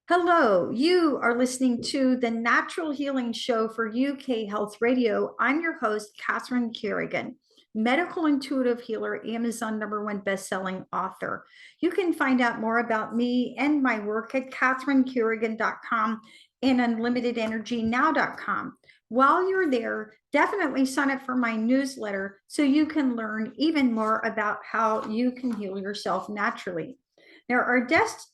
Hello, you are listening to the Natural Healing Show for UK Health Radio. I'm your host, Catherine Carrigan, medical intuitive healer, Amazon #1 bestselling author. You can find out more about me and my work at catherinecarrigan.com and unlimitedenergynow.com. While you're there, definitely sign up for my newsletter so you can learn even more about how you can heal yourself naturally. Now, our guest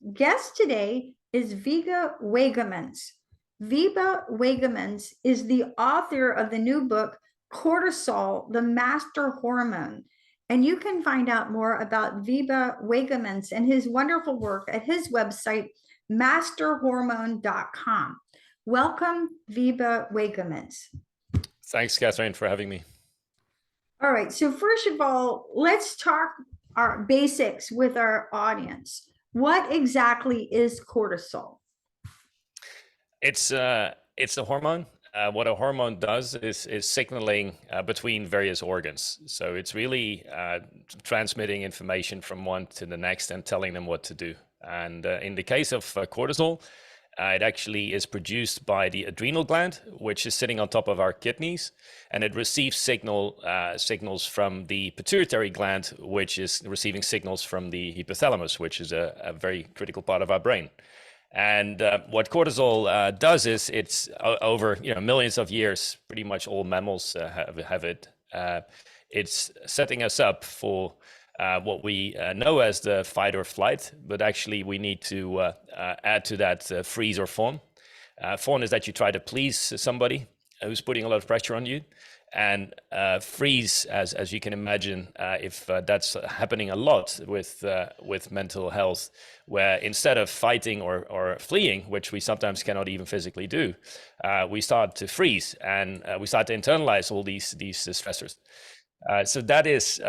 today is Wibe Wagemans. Wibe Wagemans is the author of the new book, Cortisol, the Master Hormone. And you can find out more about Wibe Wagemans and his wonderful work at his website, masterhormone.com. Welcome, Wibe Wagemans. Thanks, Catherine, for having me. All right. So first of all, let's talk our basics with our audience. What exactly is cortisol? It's a hormone. What a hormone does is signaling between various organs. So it's really transmitting information from one to the next and telling them what to do. And in the case of cortisol, it actually is produced by the adrenal gland, which is sitting on top of our kidneys, and it receives signals from the pituitary gland, which is receiving signals from the hypothalamus, which is a very critical part of our brain. And what cortisol does is it's over millions of years, pretty much all mammals have it. It's setting us up for what we know as the fight or flight, but actually we need to add to that freeze or fawn. Fawn is that you try to please somebody who's putting a lot of pressure on you, and freeze, as you can imagine, if that's happening a lot with mental health, where instead of fighting or fleeing, which we sometimes cannot even physically do, we start to freeze and we start to internalize all these stressors. So that is,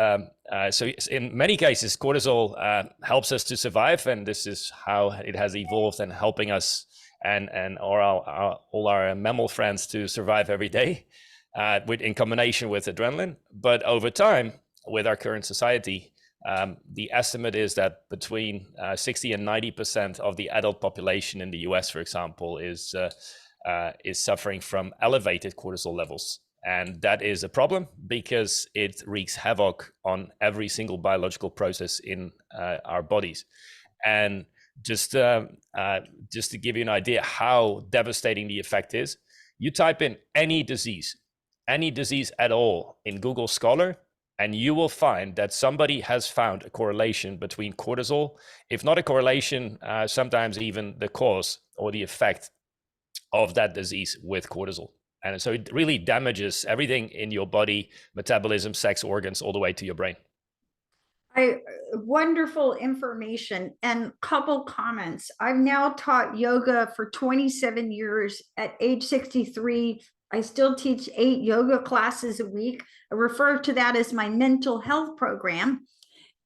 so in many cases, cortisol helps us to survive, and this is how it has evolved and helping us and all our mammal friends to survive every day, in combination with adrenaline. But over time, with our current society, the estimate is that between 60 and 90% of the adult population in the US, for example, is suffering from elevated cortisol levels. And that is a problem because it wreaks havoc on every single biological process in our bodies. And just to give you an idea how devastating the effect is, you type in any disease at all in Google Scholar, and you will find that somebody has found a correlation between cortisol, if not a correlation, sometimes even the cause or the effect of that disease with cortisol. And so it really damages everything in your body, metabolism, sex organs, all the way to your brain. Wonderful information and couple comments. I've now taught yoga for 27 years. At age 63, I still teach 8 yoga classes a week. I refer to that as my mental health program.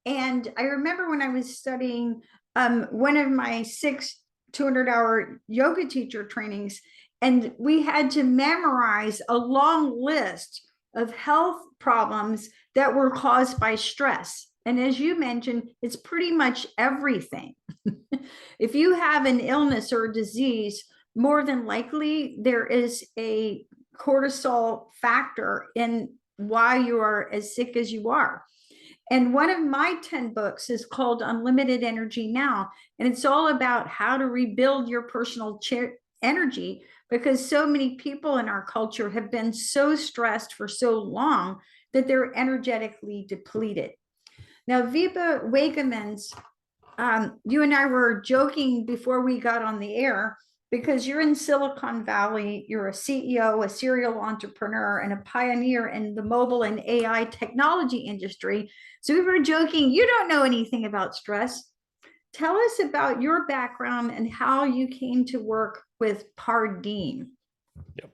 And I remember when I was studying one of my 6 200-hour yoga teacher trainings, and we had to memorize a long list of health problems that were caused by stress. And as you mentioned, it's pretty much everything. If you have an illness or a disease, more than likely there is a cortisol factor in why you are as sick as you are. And one of my 10 books is called Unlimited Energy Now. And it's all about how to rebuild your personal energy, because so many people in our culture have been so stressed for so long that they're energetically depleted. Now, Wibe Wagemans, you and I were joking before we got on the air, because you're in Silicon Valley, you're a CEO, a serial entrepreneur, and a pioneer in the mobile and AI technology industry. So we were joking, you don't know anything about stress. Tell us about your background and how you came to work with Pardigm. Yep.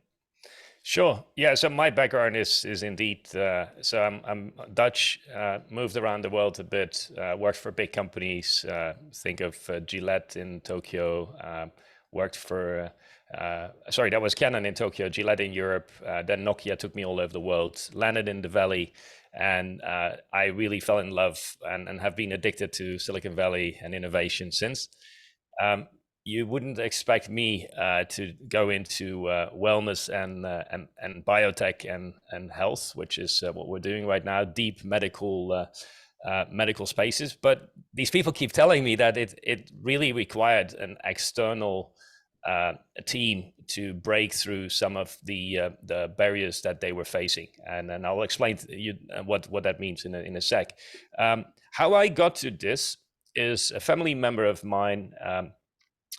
Sure. Yeah. So my background is indeed, so I'm Dutch, moved around the world a bit, worked for big companies, think of Gillette in Tokyo, worked for, that was Canon in Tokyo, Gillette in Europe, then Nokia took me all over the world, landed in the Valley, and I really fell in love and have been addicted to Silicon Valley and innovation since. you wouldn't expect me to go into wellness and biotech and health, which is what we're doing right now, deep medical spaces. But these people keep telling me that it really required an external team to break through some of the barriers that they were facing, and I'll explain to you what that means in a sec. How I got to this is a family member of mine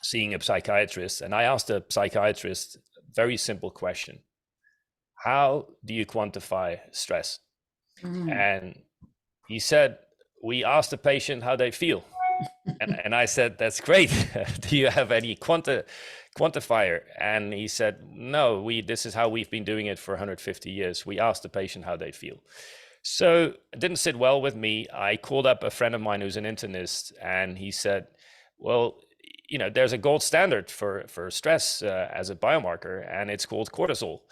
seeing a psychiatrist, and I asked the psychiatrist a very simple question: how do you quantify stress? And he said, we asked the patient how they feel. And I said, that's great. Do you have any quantifier? And he said, no, this is how we've been doing it for 150 years. We asked the patient how they feel. So it didn't sit well with me. I called up a friend of mine who's an internist, and he said, well, there's a gold standard for stress as a biomarker, and it's called cortisol.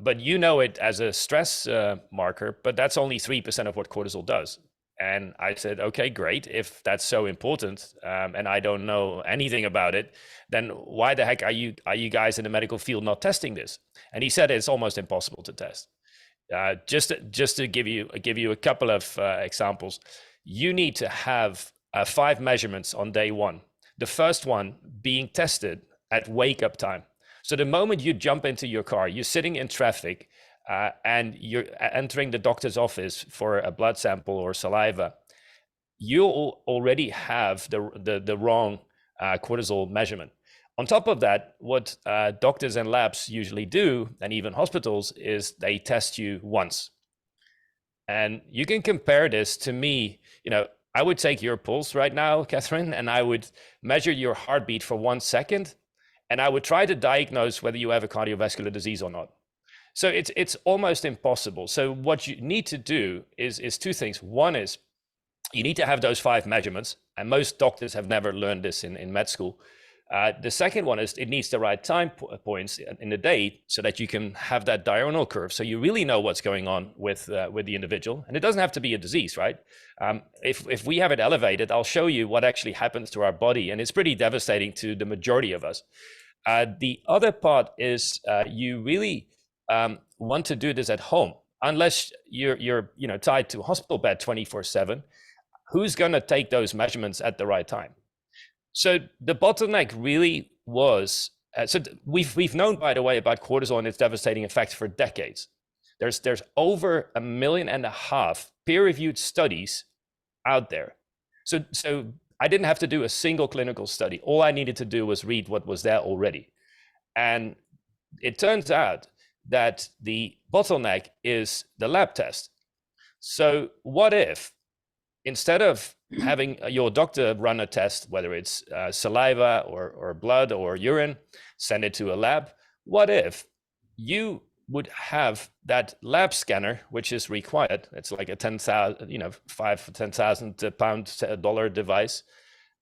But you know it as a stress marker, but that's only 3% of what cortisol does. And I said, okay, great. If that's so important, and I don't know anything about it, then why the heck are you guys in the medical field not testing this? And he said it's almost impossible to test. Just to give you a couple of examples, you need to have 5 measurements on day 1. The first one being tested at wake up time. So the moment you jump into your car, you're sitting in traffic, and you're entering the doctor's office for a blood sample or saliva, you already have the wrong cortisol measurement. On top of that, what doctors and labs usually do, and even hospitals, is they test you once. And you can compare this to me. I would take your pulse right now, Catherine, and I would measure your heartbeat for 1 second, and I would try to diagnose whether you have a cardiovascular disease or not. So it's almost impossible. So what you need to do is 2 things. One is you need to have those 5 measurements, and most doctors have never learned this in med school. The second one is it needs the right time points in the day so that you can have that diurnal curve, so you really know what's going on with the individual. And it doesn't have to be a disease, right? If we have it elevated, I'll show you what actually happens to our body, and it's pretty devastating to the majority of us. The other part is you really want to do this at home, unless you're tied to a hospital bed 24/7. Who's going to take those measurements at the right time? So the bottleneck really was, we've known, by the way, about cortisol and its devastating effects for decades. There's over 1.5 million peer-reviewed studies out there. So I didn't have to do a single clinical study. All I needed to do was read what was there already. And it turns out that the bottleneck is the lab test. So what if, instead of having your doctor run a test, whether it's saliva or blood or urine, send it to a lab, what if you would have that lab scanner, which is required? It's like a $10,000 device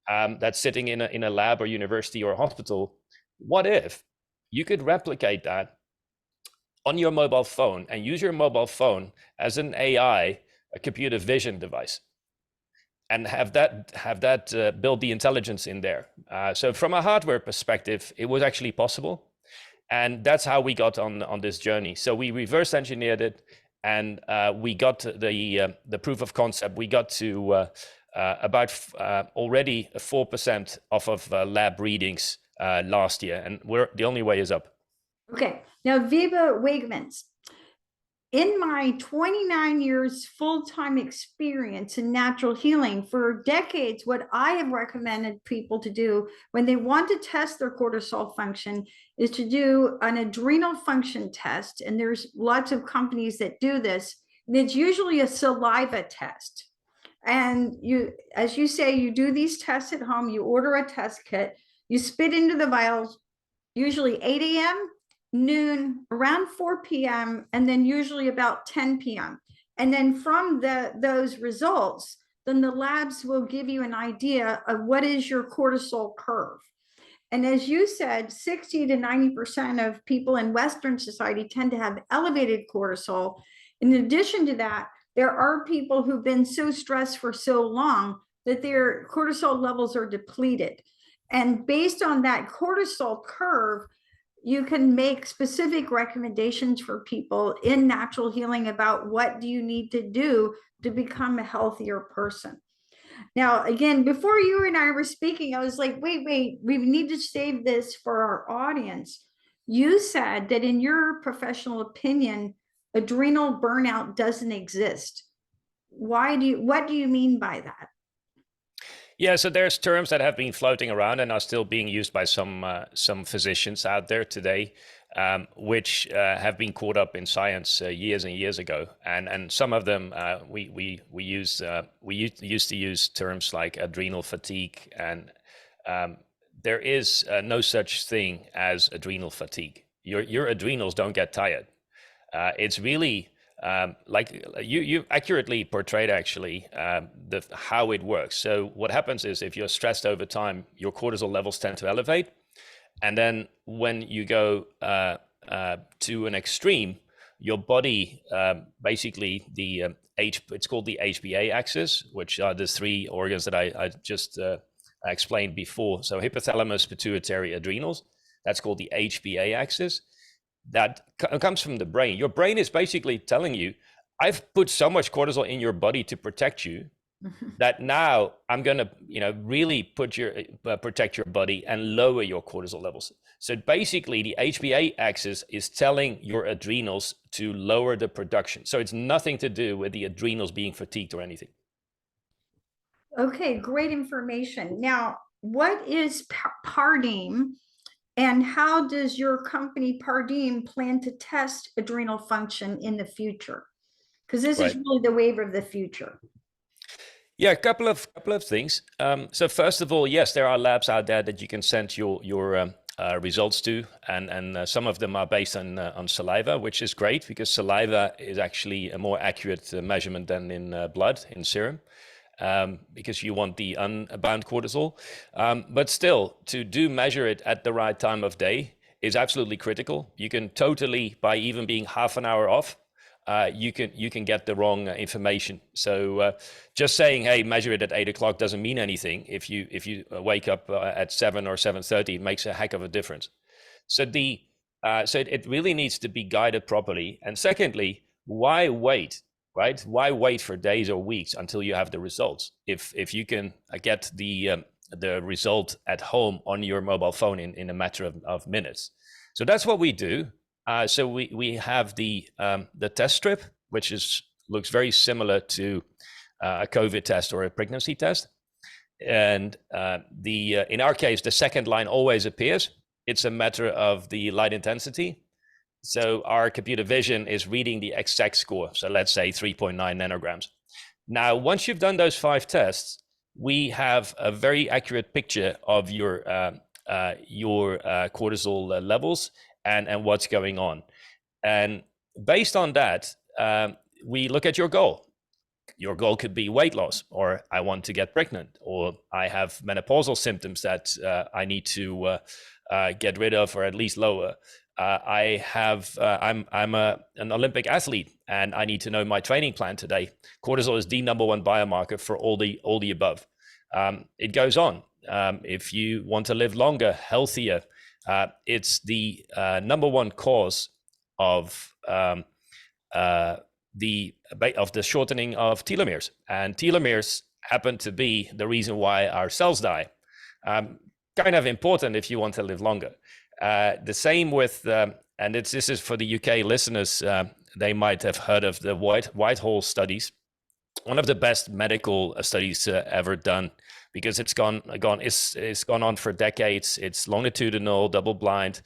that's sitting in a lab or university or hospital. What if you could replicate that on your mobile phone and use your mobile phone as an AI, a computer vision device, and have that build the intelligence in there? So from a hardware perspective, it was actually possible. And that's how we got on this journey. So we reverse engineered it, and we got the proof of concept. We got to about already 4% off of lab readings last year, and the only way is up. Okay, now Wibe Wagemans. In my 29 years full-time experience in natural healing, for decades, what I have recommended people to do when they want to test their cortisol function is to do an adrenal function test. And there's lots of companies that do this. And it's usually a saliva test. And as you say, you do these tests at home, you order a test kit, you spit into the vials, usually 8 a.m., noon, around 4 p.m., and then usually about 10 p.m. And then from those results, then the labs will give you an idea of what is your cortisol curve. And as you said, 60 to 90% of people in Western society tend to have elevated cortisol. In addition to that, there are people who've been so stressed for so long that their cortisol levels are depleted. And based on that cortisol curve, you can make specific recommendations for people in natural healing about what do you need to do to become a healthier person. Now, again, before you and I were speaking, I was like, wait, we need to save this for our audience. You said that in your professional opinion, adrenal burnout doesn't exist. What do you mean by that? Yeah, so there's terms that have been floating around and are still being used by some physicians out there today, which have been caught up in science years and years ago, and some of them we used to use terms like adrenal fatigue, and there is no such thing as adrenal fatigue. Your adrenals don't get tired. It's really like you accurately portrayed actually how it works. So what happens is if you're stressed over time, your cortisol levels tend to elevate, and then when you go to an extreme, your body basically it's called the HPA axis, which are the three organs that I just explained before. So hypothalamus, pituitary, adrenals. That's called the HPA axis. That comes from the brain. Your brain is basically telling you, I've put so much cortisol in your body to protect you that now I'm going to, really protect your body and lower your cortisol levels. So basically the HPA axis is telling your adrenals to lower the production. So it's nothing to do with the adrenals being fatigued or anything. Okay, great information. Now, what is Pardigm? And how does your company Pardigm plan to test adrenal function in the future? Because this is really the wave of the future. Yeah, a couple of things. So first of all, yes, there are labs out there that you can send your results to, and some of them are based on saliva, which is great because saliva is actually a more accurate measurement than in blood, in serum. Because you want the unbound cortisol. But still, to measure it at the right time of day is absolutely critical. You can totally, by even being half an hour off, you can get the wrong information. So just saying, hey, measure it at 8 o'clock doesn't mean anything. If you wake up at 7 or 7:30, it makes a heck of a difference. So it really needs to be guided properly. And secondly, why wait? Right? Why wait for days or weeks until you have the results? If you can get the result at home on your mobile phone in a matter of minutes. So that's what we do. So we have the test strip, which looks very similar to a COVID test or a pregnancy test. And in our case, the second line always appears. It's a matter of the light intensity. So our computer vision is reading the exact score. So let's say 3.9 nanograms. Now, once you've done those 5 tests, we have a very accurate picture of your cortisol levels and what's going on. And based on that, we look at your goal. Your goal could be weight loss, or I want to get pregnant, or I have menopausal symptoms that I need to get rid of or at least lower. I'm an Olympic athlete and I need to know my training plan today. Cortisol is the #1 biomarker for all the above. It goes on. If you want to live longer, healthier, it's the #1 cause of the shortening of telomeres, and telomeres happen to be the reason why our cells die. Kind of important if you want to live longer. The same with, and this is for the UK listeners, they might have heard of the Whitehall studies. One of the best medical studies ever done, because it's gone on for decades. It's longitudinal, double blind,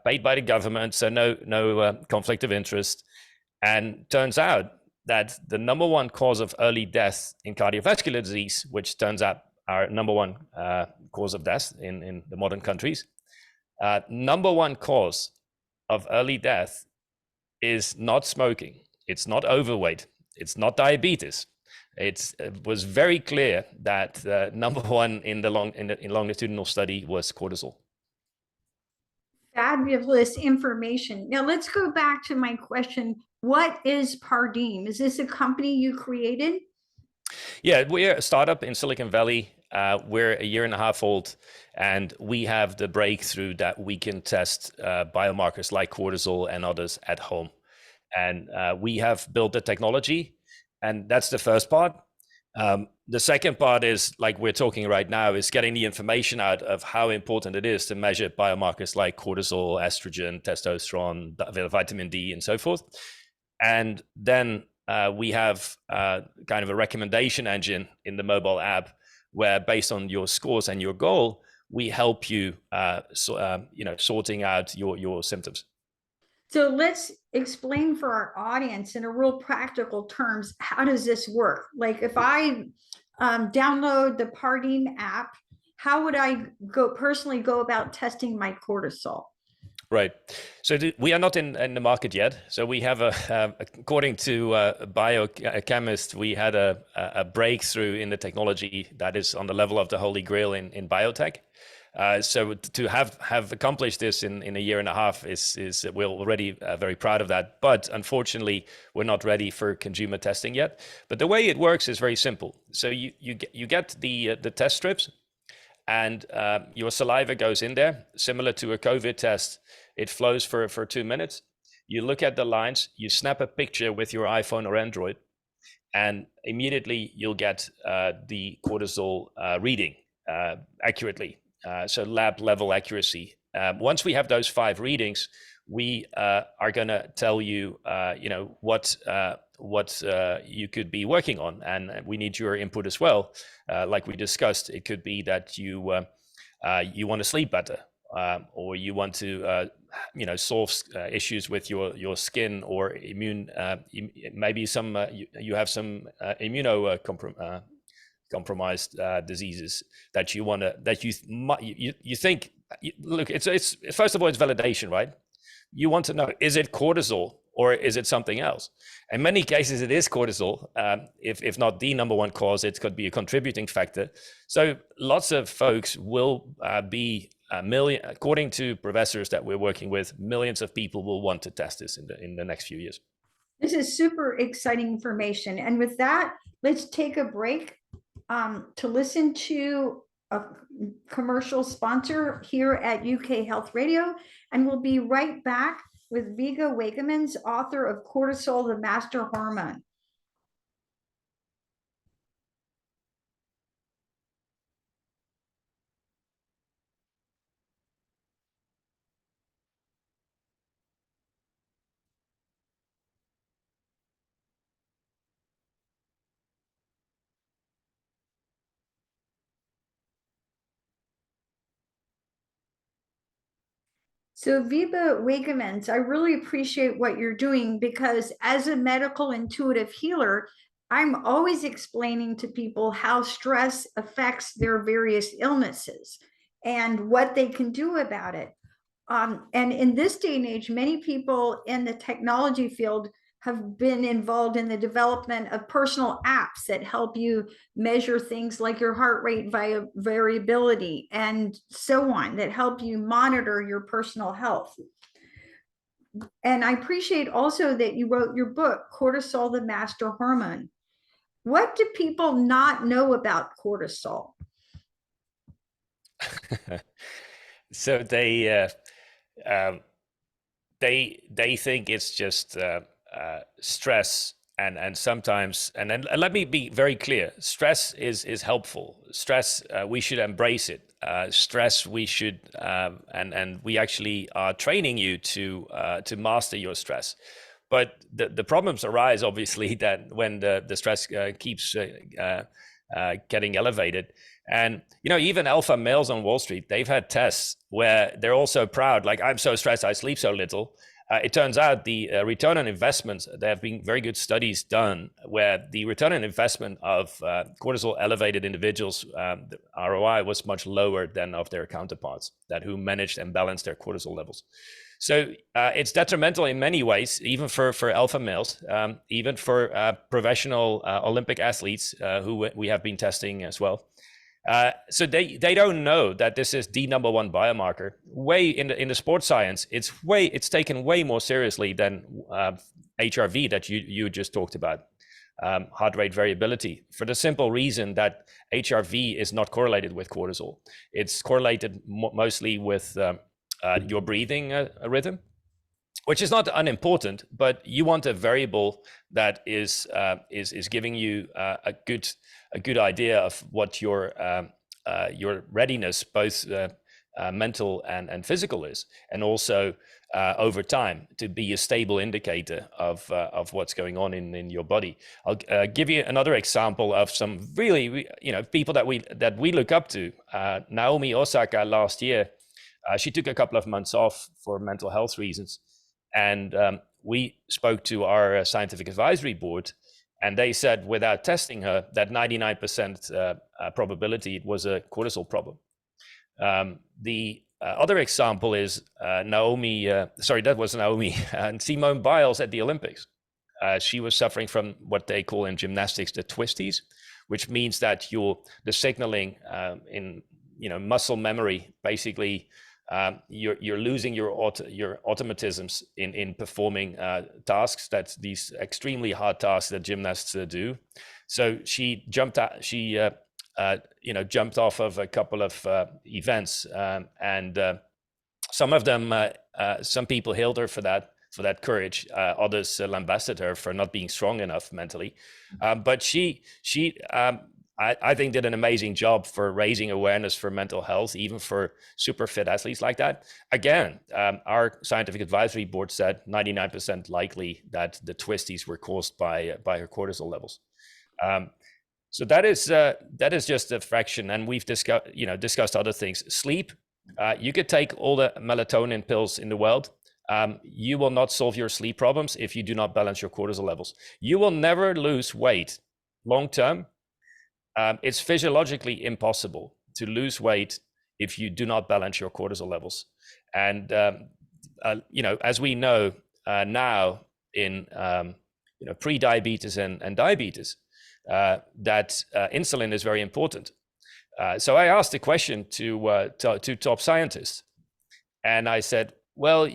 paid by the government, so no conflict of interest. And turns out that the #1 cause of early death in cardiovascular disease, which turns out our #1 cause of death in the modern countries, #1 cause of early death is not smoking. It's not overweight. It's not diabetes. It was very clear that #1 in longitudinal study was cortisol. Fabulous information. Now let's go back to my question. What is Pardigm? Is this a company you created? Yeah, we're a startup in Silicon Valley. we're a year and a half old, and we have the breakthrough that we can test biomarkers like cortisol and others at home. And we have built the technology, and that's the first part. The second part is, like we're talking right now, is getting the information out of how important it is to measure biomarkers like cortisol, estrogen, testosterone, vitamin D, and so forth. And then we have kind of a recommendation engine in the mobile app where, based on your scores and your goal, we help you, sorting out your symptoms. So let's explain for our audience in a real practical terms, how does this work? Like if I download the Pardigm app, how would I personally go about testing my cortisol? Right. So we are not in the market yet. So we have according to a biochemist, we had a breakthrough in the technology that is on the level of the Holy Grail in biotech. So to have accomplished this in a year and a half is we're already very proud of that. But unfortunately, we're not ready for consumer testing yet. But the way it works is very simple. So you get the test strips, and your saliva goes in there, similar to a COVID test. It flows for 2 minutes. You look at the lines, you snap a picture with your iPhone or Android, and immediately you'll get the cortisol reading accurately. So lab level accuracy. Once we have those 5 readings, we are going to tell you, what you could be working on, and we need your input as well. Like we discussed, it could be that you want to sleep better, or you want to solve issues with your skin or immune. Maybe some you have some compromised diseases that you want to, that you think. Look, it's first of all, it's validation, right? You want to know, is it cortisol or is it something else? In many cases, it is cortisol. If not the number one cause, it could be a contributing factor. So lots of folks will be according to professors that we're working with, millions of people will want to test this in the next few years. This is super exciting information. And with that, let's take a break to listen to a commercial sponsor here at UK Health Radio. And we'll be right back with Wibe Wagemans, author of Cortisol, the Master Hormone. So Wibe Wagemans, I really appreciate what you're doing, because as a medical intuitive healer, I'm always explaining to people how stress affects their various illnesses and what they can do about it. And in this day and age, many people in the technology field have been involved in the development of personal apps that help you measure things like your heart rate variability and so on, that help you monitor your personal health. And I appreciate also that you wrote your book, Cortisol, the Master Hormone. What do people not know about cortisol? So they think it's just stress, and sometimes, and then let me be very clear, stress is helpful. Stress, we should embrace it. Stress, we should, and we actually are training you to master your stress. But the problems arise, obviously, that when the stress keeps getting elevated. And, even alpha males on Wall Street, they've had tests where they're also proud, like, I'm so stressed, I sleep so little. It turns out the return on investments, there have been very good studies done where the return on investment of cortisol elevated individuals, the ROI was much lower than of their counterparts who managed and balanced their cortisol levels. So it's detrimental in many ways, even for alpha males, even for professional Olympic athletes who we have been testing as well. So they don't know that this is the number one biomarker. Way in the sports science, it's taken way more seriously than HRV that you just talked about. heart rate variability, for the simple reason that HRV is not correlated with cortisol. It's correlated mostly with your breathing rhythm, which is not unimportant, but you want a variable that is giving you a good idea of what your readiness, both mental and physical, is, and also over time to be a stable indicator of what's going on in your body. I'll give you another example of some really, people that we look up to. Naomi Osaka last year, she took a couple of months off for mental health reasons. And we spoke to our scientific advisory board, and they said, without testing her, that 99% probability it was a cortisol problem. The other example is Naomi, and Simone Biles at the Olympics. She was suffering from what they call in gymnastics the twisties, which means that the signaling in muscle memory, basically, you're losing your automatisms in performing tasks, that's these extremely hard tasks that gymnasts do. So she jumped off of a couple of events, and some of them, some people hailed her for that courage. Others lambasted her for not being strong enough mentally. But she I think did an amazing job for raising awareness for mental health, even for super fit athletes like that. Again, our scientific advisory board said 99% likely that the twisties were caused by her cortisol levels. So that is just a fraction, and we've discussed other things. Sleep, you could take all the melatonin pills in the world. You will not solve your sleep problems if you do not balance your cortisol levels. You will never lose weight long term. It's physiologically impossible to lose weight if you do not balance your cortisol levels. And as we know now in pre-diabetes and diabetes, that insulin is very important. So I asked a question to top scientists, and I said, "Well,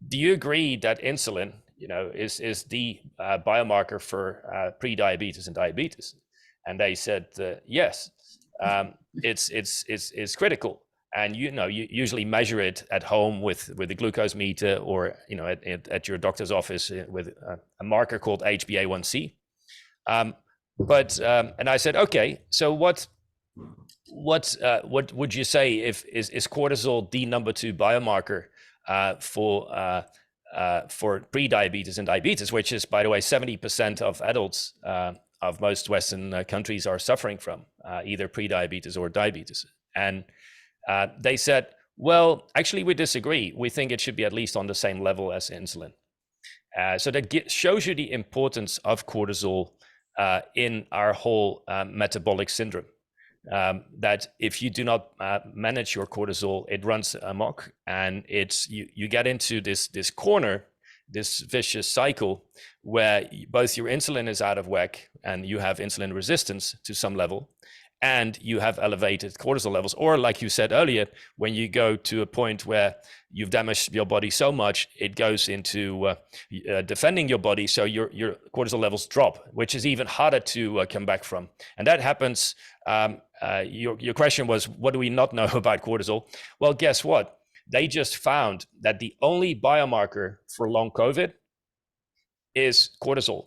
do you agree that insulin, is the biomarker for pre-diabetes and diabetes?" And they said, yes, it's critical. And you usually measure it at home with the glucose meter, or at your doctor's office with a marker called HbA1c. And I said, okay, so what would you say is cortisol the number 2 biomarker for pre-diabetes and diabetes, which is, by the way, 70% of adults of most Western countries are suffering from either pre-diabetes or diabetes. And they said, well, actually, we disagree. We think it should be at least on the same level as insulin. So that shows you the importance of cortisol in our whole metabolic syndrome. That if you do not manage your cortisol, it runs amok, and you get into this corner, this vicious cycle where both your insulin is out of whack and you have insulin resistance to some level, and you have elevated cortisol levels. Or like you said earlier, when you go to a point where you've damaged your body so much, it goes into defending your body, so your cortisol levels drop, which is even harder to come back from. And that happens. Your question was, what do we not know about cortisol? Well, guess what? They just found that the only biomarker for long COVID is cortisol.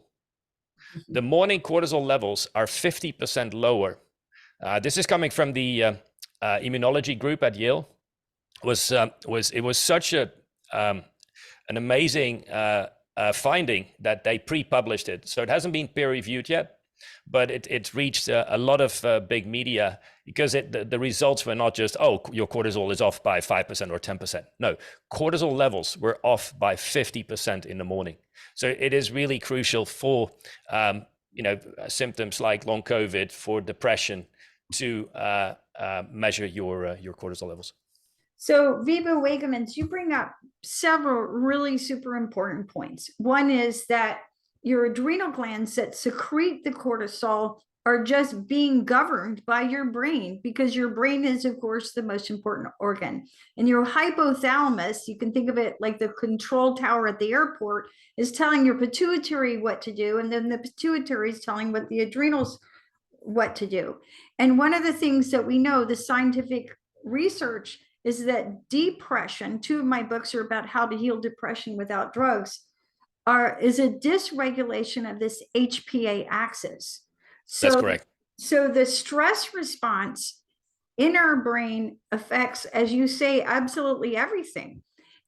The morning cortisol levels are 50% lower. This is coming from the immunology group at Yale. It was such an amazing finding that they pre-published it. So it hasn't been peer-reviewed yet, but it reached a lot of big media, because the results were not just, oh, your cortisol is off by 5% or 10%. No, cortisol levels were off by 50% in the morning. So it is really crucial for symptoms like long COVID, for depression, to measure your cortisol levels. So Wibe Wagemans, you bring up several really super important points. One is that your adrenal glands that secrete the cortisol are just being governed by your brain, because your brain is, of course, the most important organ. And your hypothalamus, you can think of it like the control tower at the airport, is telling your pituitary what to do. And then the pituitary is telling what the adrenals what to do. And one of the things that we know, the scientific research, is that depression, two of my books are about how to heal depression without drugs, is a dysregulation of this HPA axis. That's So, correct. so the stress response in our brain affects, as you say, absolutely everything.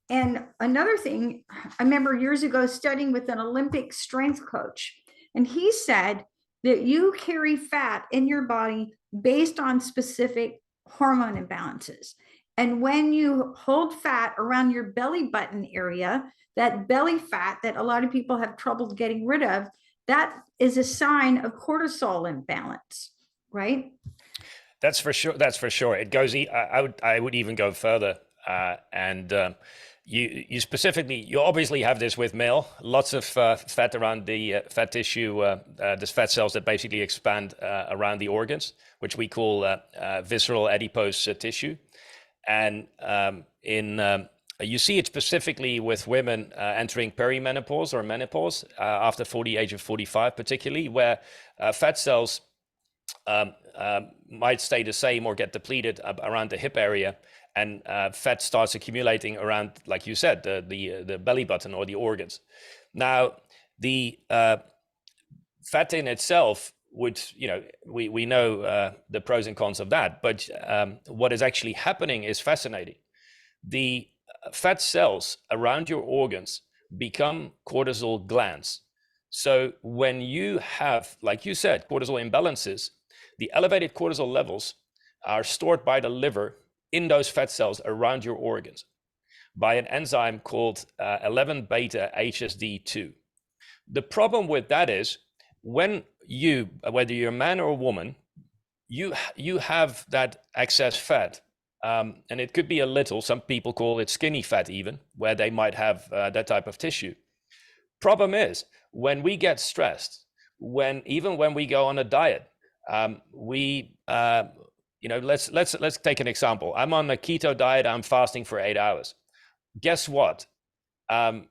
And another thing, I remember years ago studying with an Olympic strength coach, and he said that you carry fat in your body based on specific hormone imbalances. And when you hold fat around your belly button area, that belly fat that a lot of people have trouble getting rid of, that is a sign of cortisol imbalance, right? That's for sure. That's for sure. It goes. I would even go further. And you specifically, you obviously have this with male. Lots of fat around the fat tissue. There's fat cells that basically expand around the organs, which we call visceral adipose tissue. And you see it specifically with women entering perimenopause or menopause after age of 45, particularly, where fat cells might stay the same or get depleted around the hip area, and fat starts accumulating around, like you said, the belly button or the organs. Now, the fat in itself would, we know the pros and cons of that, but what is actually happening is fascinating. The fat cells around your organs become cortisol glands. So when you have, like you said, cortisol imbalances, the elevated cortisol levels are stored by the liver in those fat cells around your organs by an enzyme called 11-beta HSD2. The problem with that is when you, whether you're a man or a woman, you have that excess fat. And it could be a little, some people call it skinny fat even, where they might have that type of tissue. Problem is, when we get stressed, even when we go on a diet, let's take an example. I'm on a keto diet, I'm fasting for 8 hours. Guess what?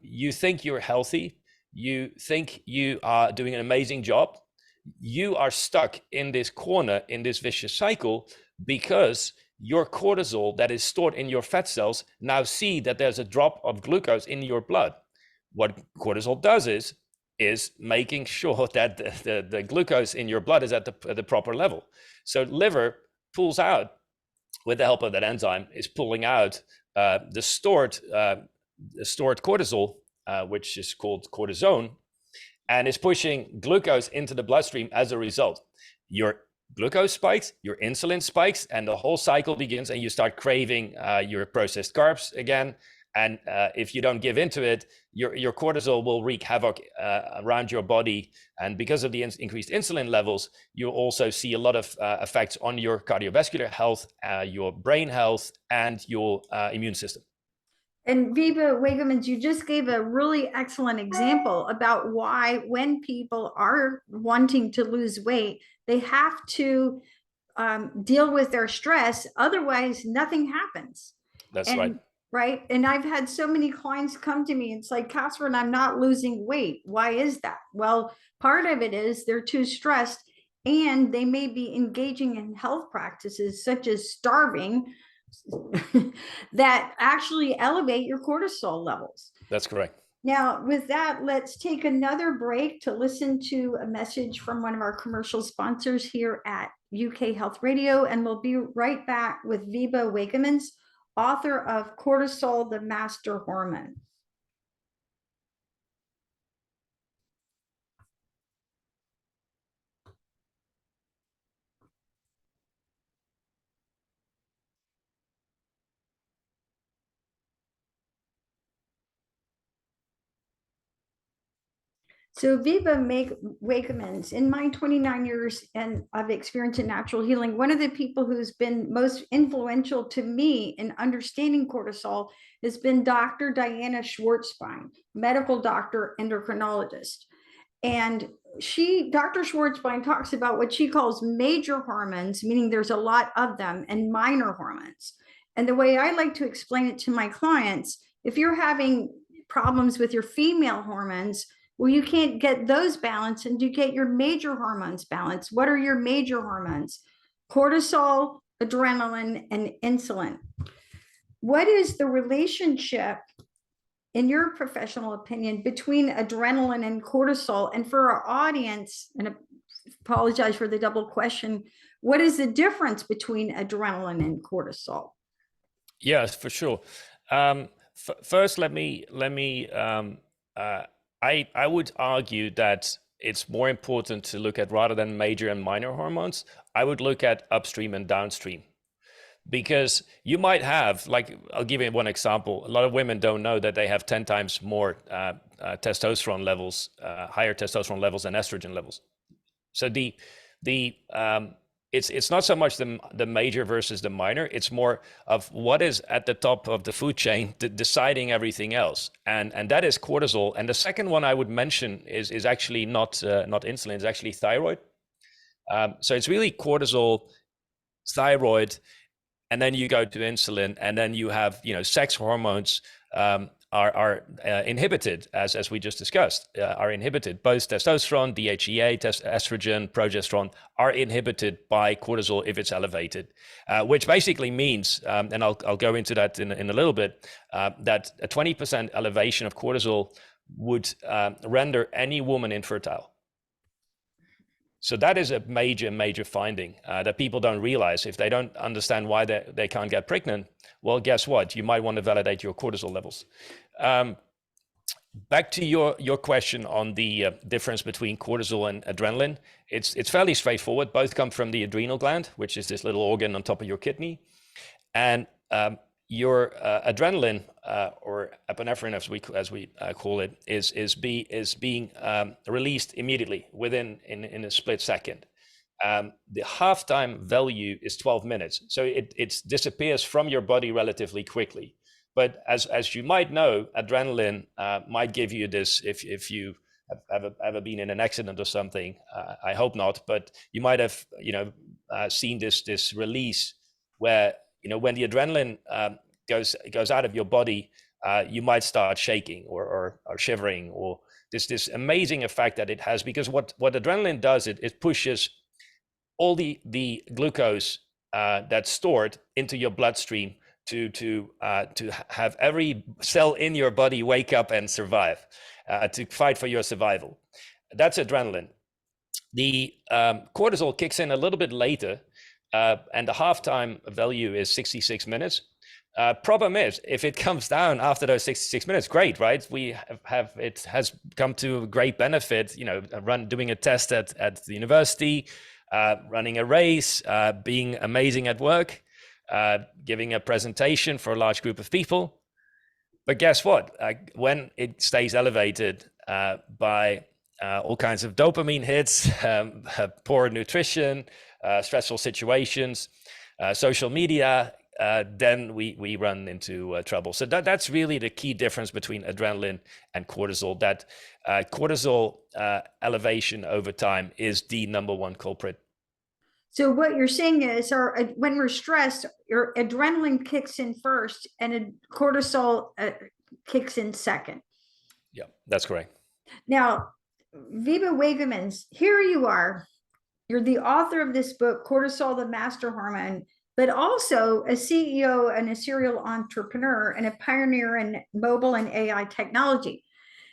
You think you're healthy, you think you are doing an amazing job. You are stuck in this corner, in this vicious cycle, because your cortisol that is stored in your fat cells now see that there's a drop of glucose in your blood. What cortisol does is making sure that the glucose in your blood is at the proper level. So liver pulls out, with the help of that enzyme, is pulling out the stored cortisol, which is called cortisone, and is pushing glucose into the bloodstream as a result. Your glucose spikes, your insulin spikes, and the whole cycle begins, and you start craving your processed carbs again. And if you don't give into it, your cortisol will wreak havoc around your body. And because of the increased insulin levels, you also see a lot of effects on your cardiovascular health, your brain health, and your immune system. And Wibe Wagemans, you just gave a really excellent example about why when people are wanting to lose weight, they have to deal with their stress. Otherwise, nothing happens. That's right. Right. And I've had so many clients come to me. It's like, Catherine, I'm not losing weight. Why is that? Well, part of it is they're too stressed, and they may be engaging in health practices such as starving that actually elevate your cortisol levels. That's correct. Now, with that, let's take another break to listen to a message from one of our commercial sponsors here at UK Health Radio, and we'll be right back with Wibe Wagemans, author of Cortisol, the Master Hormone. So Wibe Wagemans, in my 29 years and of experience in natural healing, one of the people who's been most influential to me in understanding cortisol has been Dr. Diana Schwartzbein, medical doctor, endocrinologist. And Dr. Schwartzbein talks about what she calls major hormones, meaning there's a lot of them, and minor hormones. And the way I like to explain it to my clients, if you're having problems with your female hormones, well, you can't get those balanced and you get your major hormones balanced. What are your major hormones? Cortisol, adrenaline, and insulin. What is the relationship, in your professional opinion, between adrenaline and cortisol? And for our audience, and I apologize for the double question, what is the difference between adrenaline and cortisol? Yes, for sure. First, I would argue that it's more important to look at, rather than major and minor hormones, I would look at upstream and downstream. Because you might have, like, I'll give you one example. A lot of women don't know that they have 10 times more testosterone levels, higher testosterone levels than estrogen levels. So it's not so much the major versus the minor. It's more of what is at the top of the food chain deciding everything else, and that is cortisol. And the second one I would mention is actually not insulin. It's actually thyroid. So it's really cortisol, thyroid, and then you go to insulin, and then you have, sex hormones are inhibited, as we just discussed, are inhibited. Both testosterone, DHEA, estrogen, progesterone are inhibited by cortisol if it's elevated, which basically means, and I'll go into that in a little bit, that a 20% elevation of cortisol would render any woman infertile. So that is a major finding that people don't realize. If they don't understand why they can't get pregnant, well, guess what? You might want to validate your cortisol levels. Back to your question on the difference between cortisol and adrenaline. It's fairly straightforward. Both come from the adrenal gland, which is this little organ on top of your kidney. And your adrenaline, or epinephrine, as we call it, is being released immediately in a split second. The half-time value is 12 minutes, so it disappears from your body relatively quickly. But as you might know, adrenaline might give you this if you have ever been in an accident or something. I hope not, but you might have seen this release where when the adrenaline goes out of your body, you might start shaking or shivering, or this amazing effect that it has. Because what adrenaline does, it pushes all the glucose that's stored into your bloodstream to have every cell in your body wake up and survive, to fight for your survival. That's adrenaline. The cortisol kicks in a little bit later, and the half-time value is 66 minutes. Problem is, if it comes down after those 66 minutes, great, right? We it has come to great benefit, doing a test at the university, running a race, being amazing at work, giving a presentation for a large group of people. But guess what? When it stays elevated by all kinds of dopamine hits, poor nutrition, stressful situations, social media, then we run into trouble. So that's really the key difference between adrenaline and cortisol, that cortisol elevation over time is the number one culprit. So what you're saying is, when we're stressed, your adrenaline kicks in first and cortisol kicks in second. Yeah, that's correct. Now, Wibe Wagemans, here you are. You're the author of this book, Cortisol, the Master Hormone, but also a CEO and a serial entrepreneur and a pioneer in mobile and AI technology.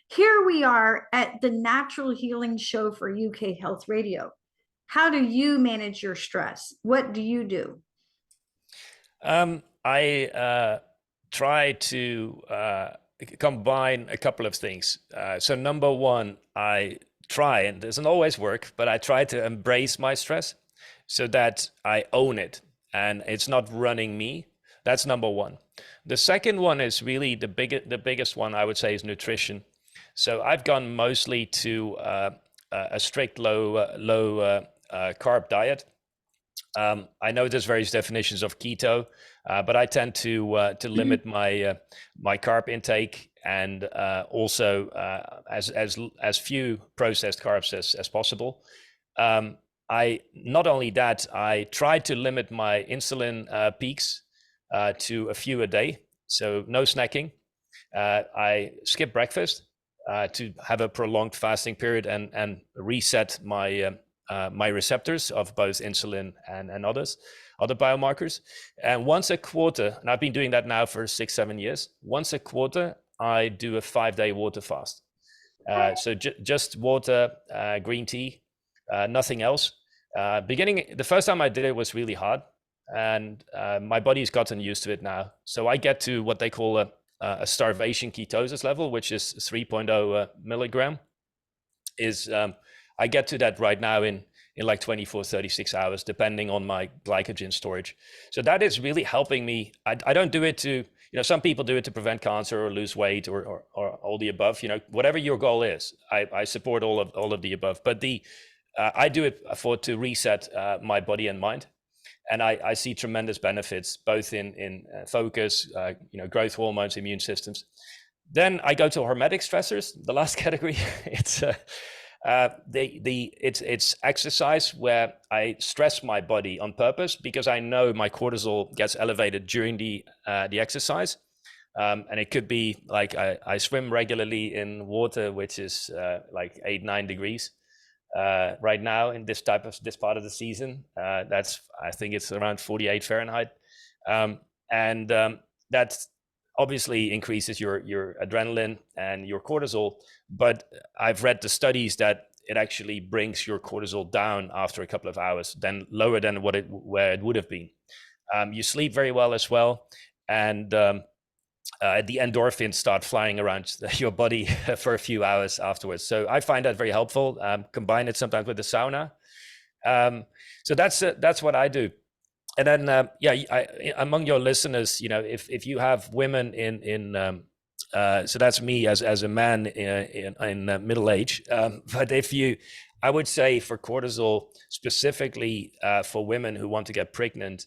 Here we are at the Natural Healing Show for UK Health Radio. How do you manage your stress? What do you do? I try to combine a couple of things. So number one, I try, and it doesn't always work, but I try to embrace my stress so that I own it and it's not running me. That's number one. The second one is really the biggest one, I would say, is nutrition. So I've gone mostly to a strict low carb diet. I know there's various definitions of keto. But I tend to limit my carb intake, and also as few processed carbs as possible. I not only that, I try to limit my insulin peaks to a few a day, so no snacking. I skip breakfast to have a prolonged fasting period and reset my receptors of both insulin and other biomarkers. And once a quarter, and I've been doing that now for 6-7 years, once a quarter, I do a 5-day water fast. So just water, green tea, nothing else. The first time I did it was really hard, and my body's gotten used to it now. So I get to what they call a starvation ketosis level, which is 3.0 milligram. I get to that right now in like 24, 36 hours, depending on my glycogen storage. So that is really helping me. I don't do it to, some people do it to prevent cancer or lose weight or all the above, whatever your goal is. I support all of the above, but I do it to reset my body and mind. And I see tremendous benefits, both in focus, growth hormones, immune systems. Then I go to hormetic stressors, the last category. It's exercise, where I stress my body on purpose because I know my cortisol gets elevated during the exercise. And it could be like I swim regularly in water, which is like 8-9 degrees. Right now in this part of the season, I think it's around 48 Fahrenheit. That obviously increases your adrenaline and your cortisol, but I've read the studies that it actually brings your cortisol down after a couple of hours, then lower than where it would have been. You sleep very well as well, and the endorphins start flying around your body for a few hours afterwards. So I find that very helpful. Combine it sometimes with the sauna. So that's what I do. And then, among your listeners, if you have women so that's me as a man in middle age. But I would say for cortisol, specifically for women who want to get pregnant,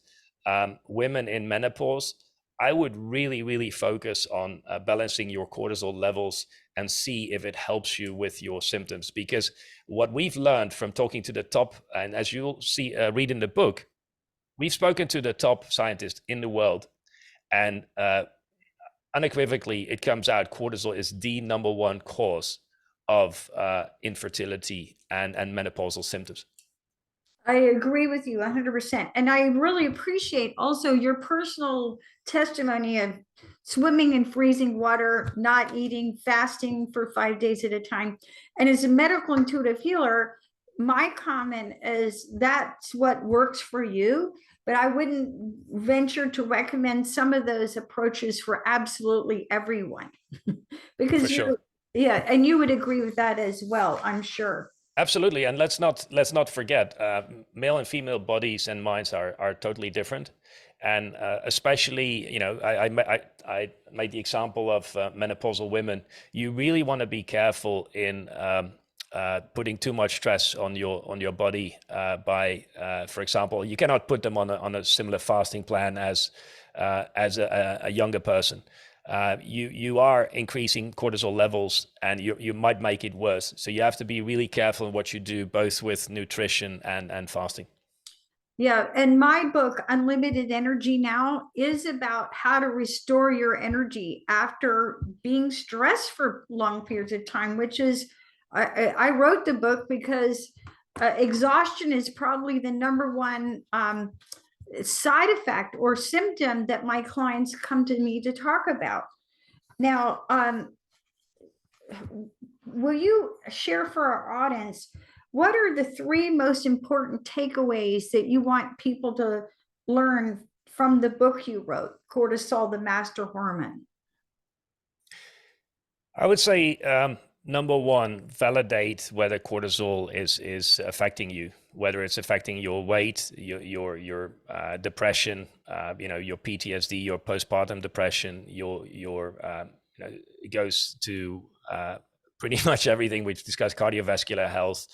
women in menopause, I would really, really focus on balancing your cortisol levels and see if it helps you with your symptoms. Because what we've learned from talking to the top, and as you'll see, read in the book, we've spoken to the top scientists in the world, and unequivocally, it comes out cortisol is the number one cause of infertility and menopausal symptoms. I agree with you 100%. And I really appreciate also your personal testimony of swimming in freezing water, not eating, fasting for 5 days at a time. And as a medical intuitive healer, my comment is that's what works for you, but I wouldn't venture to recommend some of those approaches for absolutely everyone. Because and you would agree with that as well, I'm sure. Absolutely, and let's not forget, male and female bodies and minds are totally different, and especially, I made the example of menopausal women. You really want to be careful in putting too much stress on your body by, for example, you cannot put them on a similar fasting plan as a younger person. You are increasing cortisol levels, and you might make it worse. So you have to be really careful in what you do, both with nutrition and fasting. Yeah, and my book, Unlimited Energy Now, is about how to restore your energy after being stressed for long periods of time, which is, I wrote the book because exhaustion is probably the number one side effect or symptom that my clients come to me to talk about. Now, will you share for our audience, what are the 3 most important takeaways that you want people to learn from the book you wrote, Cortisol, the Master Hormone? I would say, number one, validate whether cortisol is affecting you, whether it's affecting your weight, your depression, your PTSD, your postpartum depression, it goes to pretty much everything we've discussed, cardiovascular health.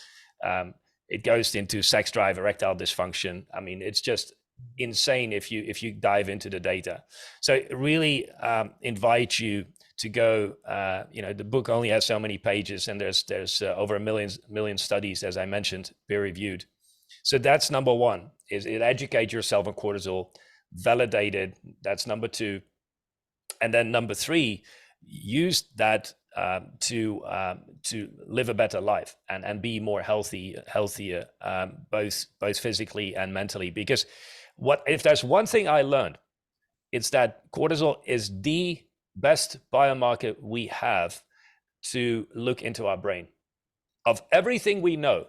It goes into sex drive, erectile dysfunction. I mean, it's just insane if you dive into the data. So really invite you to go. The book only has so many pages, and there's over a million studies, as I mentioned, peer reviewed. So that's number one: is it educate yourself on cortisol, validate it. That's number two, and then number three, use that to live a better life and be more healthier, both physically and mentally. Because if there's one thing I learned, it's that cortisol is the best biomarker we have to look into our brain. Of everything we know,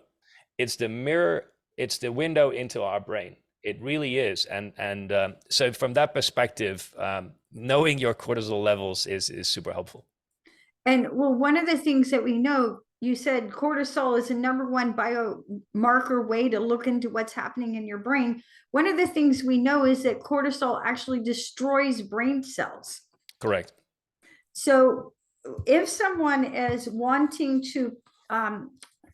it's the mirror, it's the window into our brain. It really is. And so from that perspective, knowing your cortisol levels is super helpful. And well, one of the things that we know, you said cortisol is the number one biomarker way to look into what's happening in your brain. One of the things we know is that cortisol actually destroys brain cells. Correct. So if someone is wanting to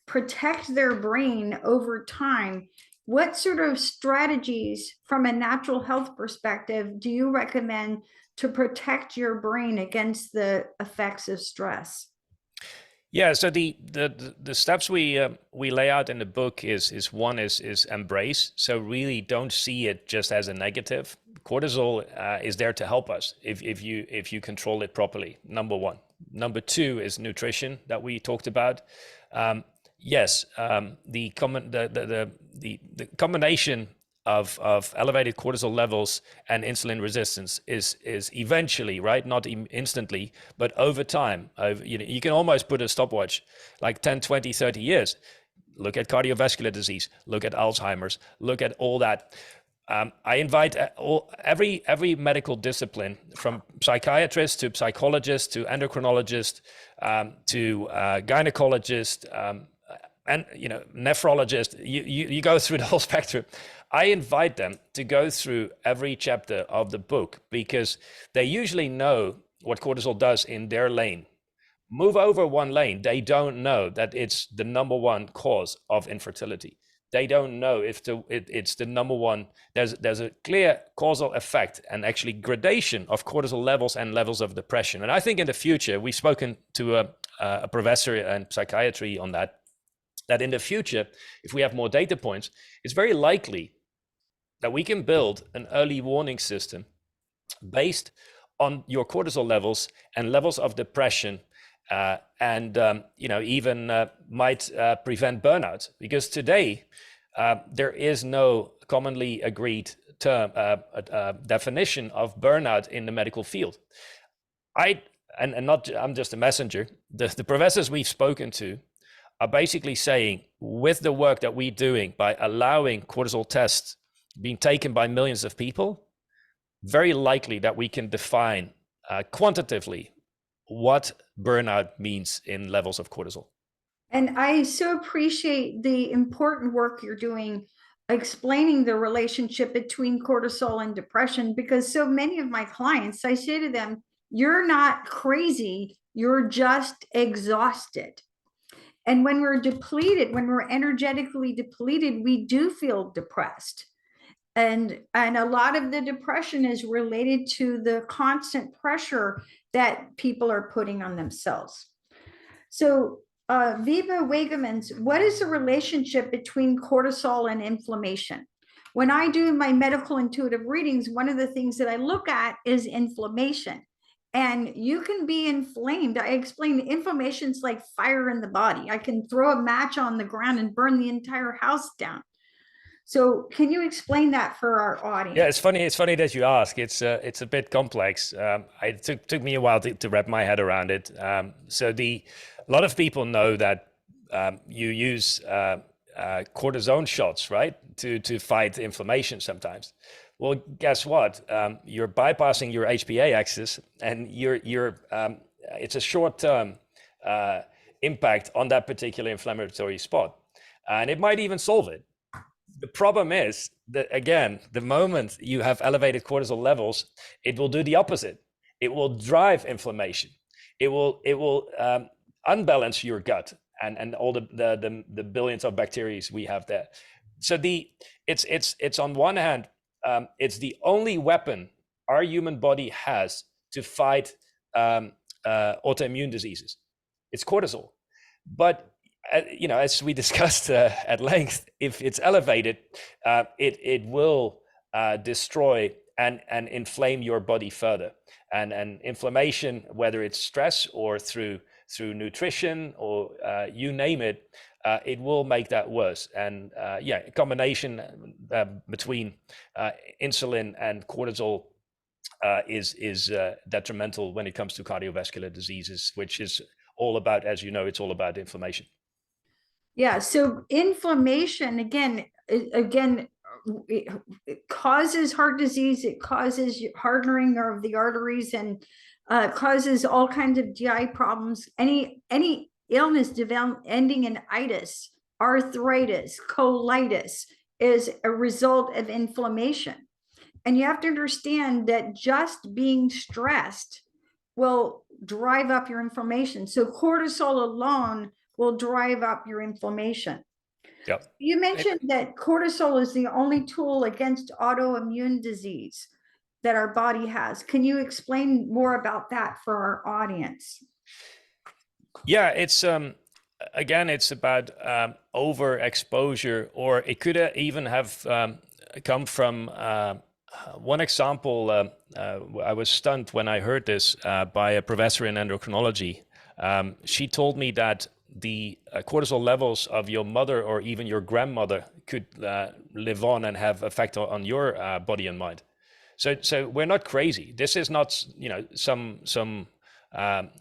protect their brain over time, what sort of strategies from a natural health perspective do you recommend to protect your brain against the effects of stress? Yeah, so the steps we lay out in the book is embrace. So really don't see it just as a negative. Cortisol is there to help us if you control it properly. Number one. Number two is nutrition that we talked about. The combination of elevated cortisol levels and insulin resistance is eventually, right, not instantly, but over time. You can almost put a stopwatch like 10, 20, 30 years. Look at cardiovascular disease, look at Alzheimer's, look at all that. I invite every medical discipline, from psychiatrist to psychologist to endocrinologist to gynecologist, and nephrologist. You go through the whole spectrum. I invite them to go through every chapter of the book, because they usually know what cortisol does in their lane. Move over one lane, they don't know that it's the number one cause of infertility. They don't know if it's the number one. There's a clear causal effect and actually gradation of cortisol levels and levels of depression. And I think in the future, we've spoken to a professor in psychiatry on that in the future, if we have more data points, it's very likely that we can build an early warning system based on your cortisol levels and levels of depression, and even might prevent burnout. Because today there is no commonly agreed term definition of burnout in the medical field. I'm just a messenger. The professors we've spoken to are basically saying, with the work that we're doing by allowing cortisol tests being taken by millions of people, very likely that we can define quantitatively what burnout means in levels of cortisol. And I so appreciate the important work you're doing explaining the relationship between cortisol and depression, because so many of my clients, I say to them, you're not crazy, you're just exhausted. And when we're depleted, when we're energetically depleted, we do feel depressed. And a lot of the depression is related to the constant pressure that people are putting on themselves. So, Wibe Wagemans, what is the relationship between cortisol and inflammation? When I do my medical intuitive readings, one of the things that I look at is inflammation. And you can be inflamed. I explain inflammation's like fire in the body. I can throw a match on the ground and burn the entire house down. So can you explain that for our audience? Yeah, it's funny that you ask. It's a bit complex. It took me a while to wrap my head around it. A lot of people know that you use cortisone shots, right, to fight inflammation sometimes. Well, guess what? You're bypassing your HPA axis, and it's a short-term impact on that particular inflammatory spot, and it might even solve it. The problem is that, again, the moment you have elevated cortisol levels, it will do the opposite. It will drive inflammation. It will unbalance your gut and all the billions of bacteria we have there. So it's on one hand it's the only weapon our human body has to fight autoimmune diseases. It's cortisol. But as we discussed at length, if it's elevated, it will destroy and inflame your body further. And inflammation, whether it's stress or through nutrition or you name it, it will make that worse. And a combination between insulin and cortisol is detrimental when it comes to cardiovascular diseases, which is all about, as you know, it's all about inflammation. Yeah, so inflammation, again, it causes heart disease, it causes hardening of the arteries, and causes all kinds of GI problems. Any illness ending in itis, arthritis, colitis is a result of inflammation. And you have to understand that just being stressed will drive up your inflammation. So cortisol alone will drive up your inflammation. Yep. You mentioned that cortisol is the only tool against autoimmune disease that our body has. Can you explain more about that for our audience? Yeah, it's again, it's about overexposure, or it could even have come from one example. I was stunned when I heard this by a professor in endocrinology. She told me that the cortisol levels of your mother or even your grandmother could live on and have effect on your body and mind. So we're not crazy. This is not some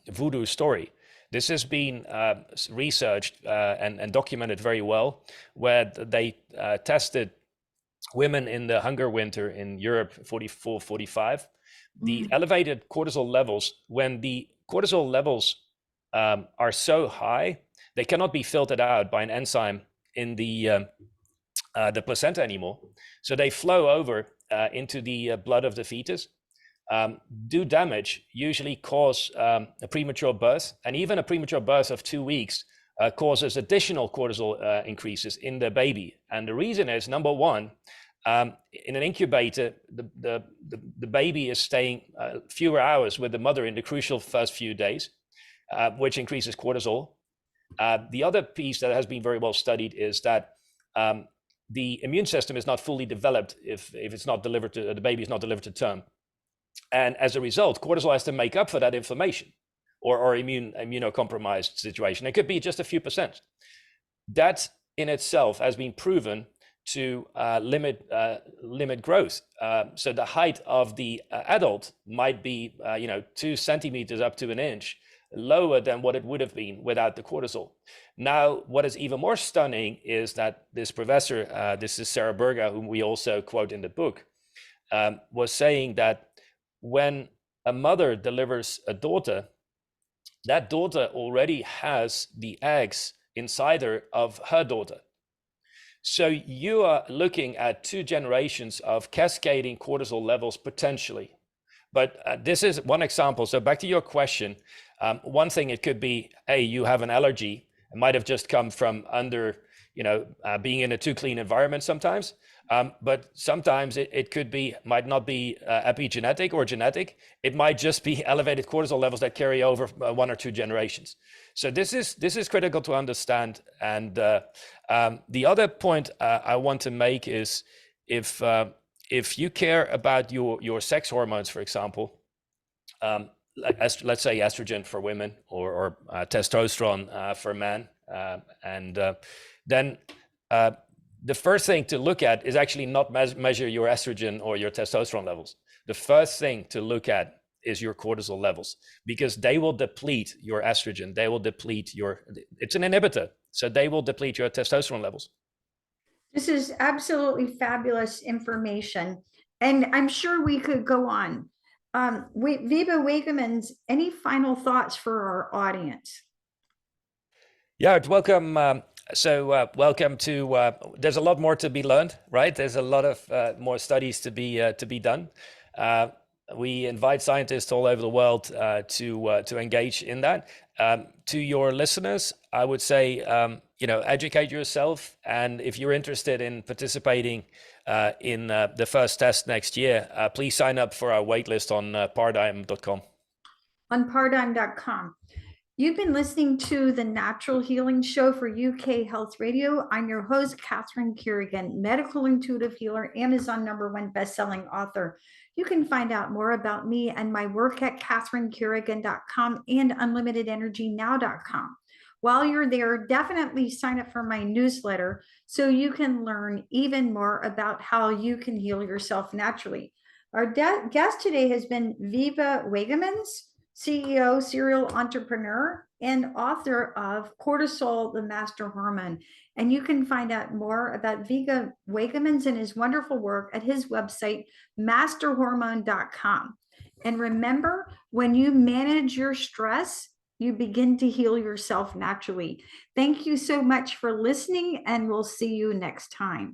voodoo story. This has been researched and documented very well, where they tested women in the hunger winter in Europe, 44, 45. The elevated cortisol levels, when the cortisol levels are so high, they cannot be filtered out by an enzyme in the placenta anymore. So they flow over into the blood of the fetus, do damage, usually cause a premature birth, and even a premature birth of 2 weeks causes additional cortisol increases in the baby. And the reason is, number one, in an incubator, the baby is staying fewer hours with the mother in the crucial first few days, which increases cortisol. The other piece that has been very well studied is that the immune system is not fully developed if it's not delivered to the baby is not delivered to term, and as a result, cortisol has to make up for that inflammation or immunocompromised situation. It could be just a few percent. That in itself has been proven to limit growth. So the height of the adult might be 2 centimeters up to an inch lower than what it would have been without the cortisol. Now, what is even more stunning is that this professor, this is Sarah Berger, whom we also quote in the book, was saying that when a mother delivers a daughter, that daughter already has the eggs inside her of her daughter. So you are looking at 2 generations of cascading cortisol levels potentially. But this is one example. So back to your question, one thing it could be, hey, you have an allergy. It might have just come from being in a too clean environment sometimes. But sometimes it could be, might not be epigenetic or genetic. It might just be elevated cortisol levels that carry over 1 or 2 generations. So this is critical to understand. And the other point I want to make is if you care about your sex hormones, for example, let's say estrogen for women or testosterone for men, then the first thing to look at is actually not measure your estrogen or your testosterone levels. The first thing to look at is your cortisol levels, because they will deplete your estrogen. They will deplete it's an inhibitor. So they will deplete your testosterone levels. This is absolutely fabulous information. And I'm sure we could go on. Wibe Wagemans, any final thoughts for our audience? Yeah, welcome. Welcome to. There's a lot more to be learned, right? There's a lot of more studies to be done. We invite scientists all over the world to engage in that. To your listeners, I would say educate yourself. And if you're interested in participating in the first test next year, please sign up for our waitlist on Pardigm.com. On Pardigm.com. You've been listening to the Natural Healing Show for UK Health Radio. I'm your host, Catherine Carrigan, medical intuitive healer, Amazon #1 bestselling author. You can find out more about me and my work at catherinecarrigan.com and unlimitedenergynow.com. While you're there, definitely sign up for my newsletter so you can learn even more about how you can heal yourself naturally. Our guest today has been Wibe Wagemans, CEO, serial entrepreneur, and author of Cortisol, the Master Hormone. And you can find out more about Wibe Wagemans and his wonderful work at his website, masterhormone.com. And remember, when you manage your stress, you begin to heal yourself naturally. Thank you so much for listening, and we'll see you next time.